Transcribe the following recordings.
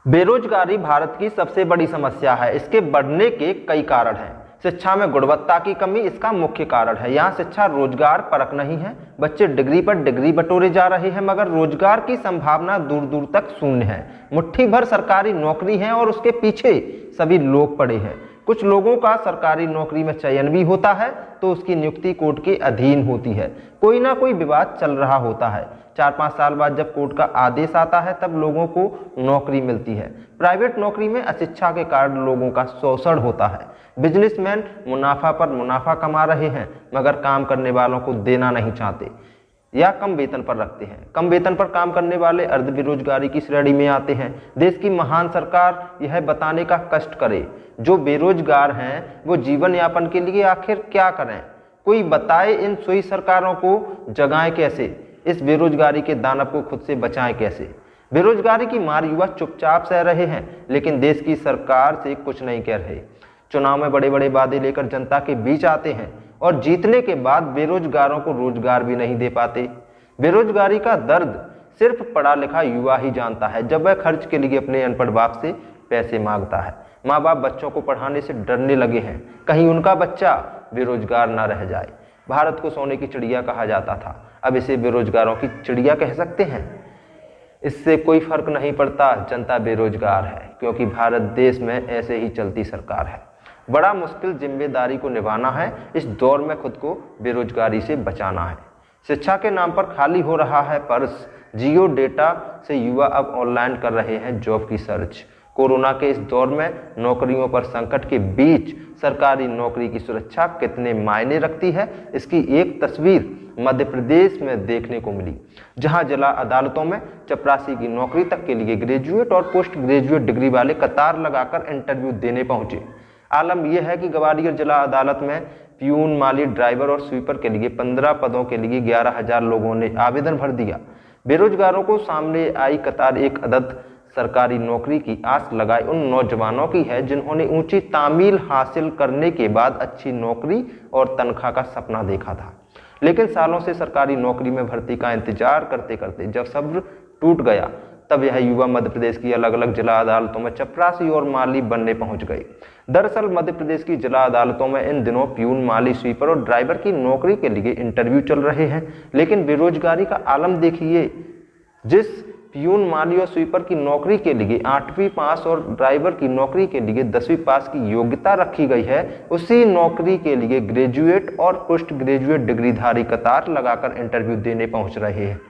बेरोजगारी भारत की सबसे बड़ी समस्या है। इसके बढ़ने के कई कारण हैं। शिक्षा में गुणवत्ता की कमी इसका मुख्य कारण है। यहाँ शिक्षा रोजगार परक नहीं है। बच्चे डिग्री पर डिग्री बटोरे जा रहे हैं, मगर रोजगार की संभावना दूर दूर तक शून्य है। मुट्ठी भर सरकारी नौकरी है और उसके पीछे सभी लोग पड़े हैं। कुछ लोगों का सरकारी नौकरी में चयन भी होता है तो उसकी नियुक्ति कोर्ट के अधीन होती है। कोई ना कोई विवाद चल रहा होता है। 4-5 साल बाद जब कोर्ट का आदेश आता है तब लोगों को नौकरी मिलती है। प्राइवेट नौकरी में अशिक्षा के कारण लोगों का शोषण होता है। बिजनेसमैन मुनाफा पर मुनाफा कमा रहे हैं, मगर काम करने वालों को देना नहीं चाहते या कम वेतन पर रखते हैं। कम वेतन पर काम करने वाले अर्ध बेरोजगारी की श्रेणी में आते हैं। देश की महान सरकार यह बताने का कष्ट करे जो बेरोजगार हैं वो जीवन यापन के लिए आखिर क्या करें। कोई बताए इन सोई सरकारों को जगाएं कैसे, इस बेरोजगारी के दानव को खुद से बचाएं कैसे। बेरोजगारी की मार युवा चुपचाप सह रहे हैं, लेकिन देश की सरकार से कुछ नहीं कह रहे। चुनाव में बड़े बड़े वादे लेकर जनता के बीच आते हैं और जीतने के बाद बेरोजगारों को रोजगार भी नहीं दे पाते। बेरोजगारी का दर्द सिर्फ पढ़ा लिखा युवा ही जानता है, जब वह खर्च के लिए अपने अनपढ़ बाप से पैसे मांगता है। माँ बाप बच्चों को पढ़ाने से डरने लगे हैं, कहीं उनका बच्चा बेरोजगार ना रह जाए। भारत को सोने की चिड़िया कहा जाता था, अब इसे बेरोजगारों की चिड़िया कह सकते हैं। इससे कोई फर्क नहीं पड़ता, जनता बेरोजगार है, क्योंकि भारत देश में ऐसे ही चलती सरकार है। बड़ा मुश्किल जिम्मेदारी को निभाना है। इस दौर में खुद को बेरोजगारी से बचाना है। शिक्षा के नाम पर खाली हो रहा है पर्स। जियो डेटा से युवा अब ऑनलाइन कर रहे हैं जॉब की सर्च। कोरोना के इस दौर में नौकरियों पर संकट के बीच सरकारी नौकरी की सुरक्षा कितने मायने रखती है, इसकी एक तस्वीर मध्य प्रदेश में देखने को मिली, जहां जिला अदालतों में चपरासी की नौकरी तक के लिए ग्रेजुएट और पोस्ट ग्रेजुएट डिग्री वाले कतार लगाकर इंटरव्यू देने पहुंचे। आलम यह है कि ग्वालियर जिला अदालत में प्यून, माली, ड्राइवर और स्वीपर के लिए 15 पदों के लिए 11,000 लोगों ने आवेदन भर दिया। बेरोजगारों को सामने आई कतार एक अदद सरकारी नौकरी की आस लगाए उन नौजवानों की है जिन्होंने ऊंची तामील हासिल करने के बाद अच्छी नौकरी और तनख्वाह का सपना देखा था, लेकिन सालों से सरकारी नौकरी में भर्ती का इंतजार करते करते जब सब्र टूट गया तब यह युवा मध्य प्रदेश की अलग अलग जिला अदालतों में चपरासी और माली बनने पहुंच गए। दरअसल मध्य प्रदेश की जिला अदालतों में इन दिनों प्यून, माली, स्वीपर और ड्राइवर की नौकरी के लिए इंटरव्यू चल रहे हैं, लेकिन बेरोजगारी का आलम देखिए। जिस प्यून, माली और स्वीपर की नौकरी के लिए 8वीं पास और ड्राइवर की नौकरी के लिए 10वीं पास की योग्यता रखी गई है, उसी नौकरी के लिए ग्रेजुएट और पोस्ट ग्रेजुएट डिग्रीधारी कतार लगाकर इंटरव्यू देने पहुंच रहे हैं।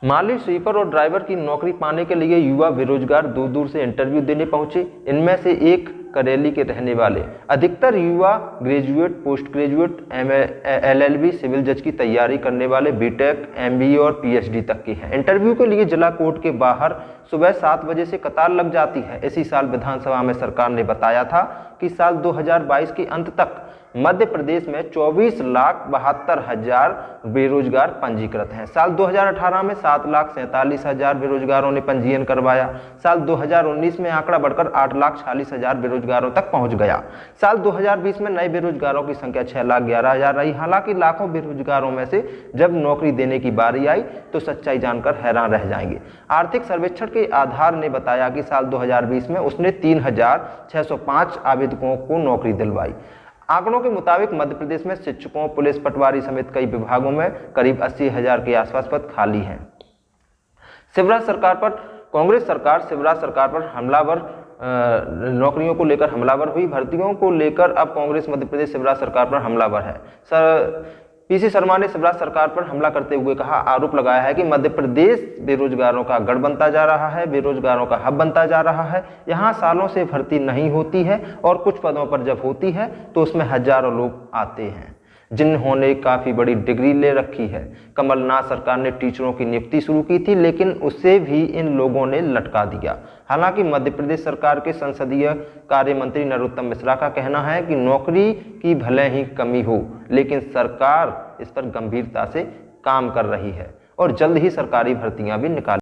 माली, स्वीपर और ड्राइवर की नौकरी पाने के लिए युवा बेरोजगार दूर दूर से इंटरव्यू देने पहुंचे। इनमें से एक करेली के रहने वाले अधिकतर युवा graduate, post graduate, LLB, civil जज की तैयारी करने वाले बीटेक, MBA और PhD तक के हैं। इंटरव्यू के लिए जिला कोर्ट के बाहर सुबह 7 बजे से कतार लग जाती है। इसी साल विधानसभा में सरकार ने बताया था कि साल 2022 के अंत तक मध्य प्रदेश में 24,72,000 बेरोजगार पंजीकृत हैं। साल 2018 में 7,47,000 बेरोजगारों ने पंजीयन करवाया। साल 2019 में आंकड़ा बढ़कर 8,46,000 बेरोजगारों तक पहुंच गया। साल 2020 में नए बेरोजगारों की संख्या 6,11,000 रही। हालांकि लाखों बेरोजगारों में से जब नौकरी देने की बारी आई तो सच्चाई जानकर हैरान रह जाएंगे। आर्थिक सर्वेक्षण के आधार ने बताया कि साल 2020 में उसने 3,605 आवेदकों को नौकरी दिलवाई। आंकड़ों के मुताबिक मध्य प्रदेश में शिक्षकों, पुलिस, पटवारी समेत कई विभागों में करीब 80,000 के आसपास पद खाली हैं। शिवराज सरकार पर कांग्रेस सरकार शिवराज सरकार पर हमलावर नौकरियों को लेकर हमलावर हुई। भर्तियों को लेकर अब कांग्रेस मध्य प्रदेश शिवराज सरकार पर हमलावर है। PC शर्मा ने शिवराज सरकार पर हमला करते हुए कहा, आरोप लगाया है कि मध्य प्रदेश बेरोजगारों का गढ़ बनता जा रहा है, बेरोजगारों का हब बनता जा रहा है। यहाँ सालों से भर्ती नहीं होती है और कुछ पदों पर जब होती है तो उसमें हजारों लोग आते हैं जिन्होंने काफ़ी बड़ी डिग्री ले रखी है। कमलनाथ सरकार ने टीचरों की नियुक्ति शुरू की थी, लेकिन उसे भी इन लोगों ने लटका दिया। हालांकि मध्य प्रदेश सरकार के संसदीय कार्य मंत्री नरोत्तम मिश्रा का कहना है कि नौकरी की भले ही कमी हो, लेकिन सरकार इस पर गंभीरता से काम कर रही है और जल्द ही सरकारी भर्तियां भी निकाली